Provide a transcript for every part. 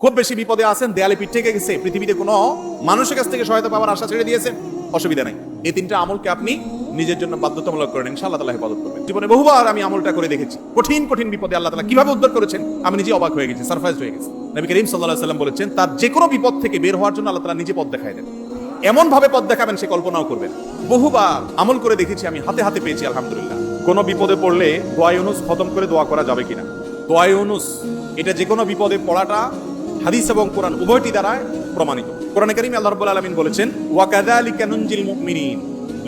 খুব বেশি বিপদে আছেন, দেয়ালে পিঠ থেকে গেছে, পৃথিবীতে কোনো মানুষের কাছ থেকে সহায়তা পাওয়ার আশা ছেড়ে দিয়েছেন, অসুবিধা নাই। এই তিনটা আমলকে আপনি নিজের জন্য বাধ্যতামূলক করেন, ইনশাআল্লাহ তাআলা হেফাজত করবেন। জীবনে বহুবার আমি আমলটা করে দেখেছি, কঠিন কঠিন বিপদে আল্লাহ তাআলা কিভাবে উদ্ধার করেছেন আমি নিজে অবাক হয়ে গেছি, সারপ্রাইজ হয়ে গেছি। নবী করিম সাল্লাল্লাহু আলাইহি ওয়াসাল্লাম বলেছেন, তার যে কোনো বিপদ থেকে বের হওয়ার জন্য আল্লাহ তাআলা নিজে পথ দেখায় দেন। এমন ভাবে পথ দেখাবেন সে কল্পনাও করবেন। বহুবার আমল করে দেখেছি আমি, হাতে হাতে পেয়েছি আলহামদুলিল্লাহ। কোনো বিপদে পড়লে দোয়া ইউনুস খতম করে দোয়া করা যাবে কিনা? দোয়া ইউনুস এটা যে কোনো বিপদে পড়াটা হাদিস এবং কোরআন উভয়টি দ্বারা প্রমাণিত। কোরআনে কারীমে আল্লাহ রাব্বুল আলামিন বলেছেন, ওয়া কাযালিকা নুনজিল মুমিনিন।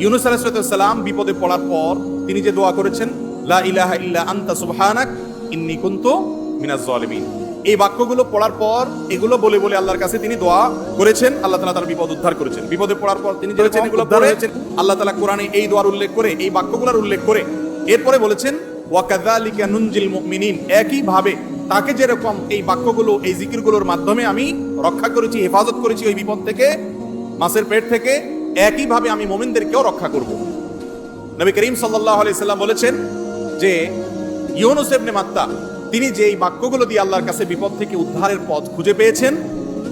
ইউনুস আলাইহিস সালাম বিপদে পড়ার পর তিনি যে দোয়া করেছেন, লা ইলাহা ইল্লা আনতা সুবহানাক ইন্নী কুনতু মিনাজ জালিমিন, এই বাক্যগুলো পড়ার পর এগুলো বলে বলে আল্লাহর কাছে তিনি দোয়া করেছেন, আল্লাহ তাআলা তার বিপদ উদ্ধার করেছেন। বিপদে পড়ার পর তিনি বলেছেন এগুলো পড়েছেন, আল্লাহ তাআলা কোরআনে এই দোয়ার উল্লেখ করে, এই বাক্যগুলোর উল্লেখ করে এরপরে বলেছেন, ওয়া কাযালিকা নুনজিল মুমিনিন, একই ভাবে তাকে যেরকম এই বাক্যগুলো এই জিকিরগুলোর মাধ্যমে আমি রক্ষা করেছি, হেফাজত করেছি ওই বিপদ থেকে, মাছের পেট থেকে, একই ভাবে আমি মুমিনদেরকেও রক্ষা করব। নবী করিম সাল্লাল্লাহু আলাইহি সাল্লাম বলেছেন যে ইউনুস ইবনে মাত্তা তিনি যে এই বাক্যগুলো দিয়ে আল্লাহর কাছে বিপদ থেকে উদ্ধারের পথ খুঁজে পেয়েছেন,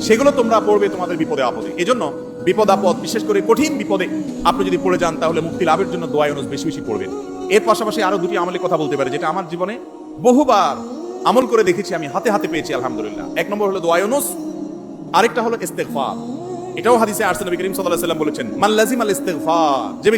সেগুলো তোমরা পড়বে তোমাদের বিপদে আপদে। এজন্য বিপদ আপদ, বিশেষ করে কঠিন বিপদে আপনি যদি পড়ে যান তাহলে মুক্তি লাভের জন্য দোয়া ইউনুস বেশি বেশি পড়বেন। এর পাশাপাশি আরো দুটি আমলের কথা বলতে পারে, যেটা আমার জীবনে বহুবার আমল করে দেখেছি আমি, হাতে হাতে পেয়েছি আলহামদুলিল্লাহ। এক নম্বর হলো দোয়া ইউনুস, আরেকটা হলো ইস্তেগফার। এটাও হাদিসে আসছে, নবী করিম সাল্লাল্লাহু আলাইহি ওয়াসাল্লাম বলেছেন, মান লাজিমাল ইস্তেগফার, যে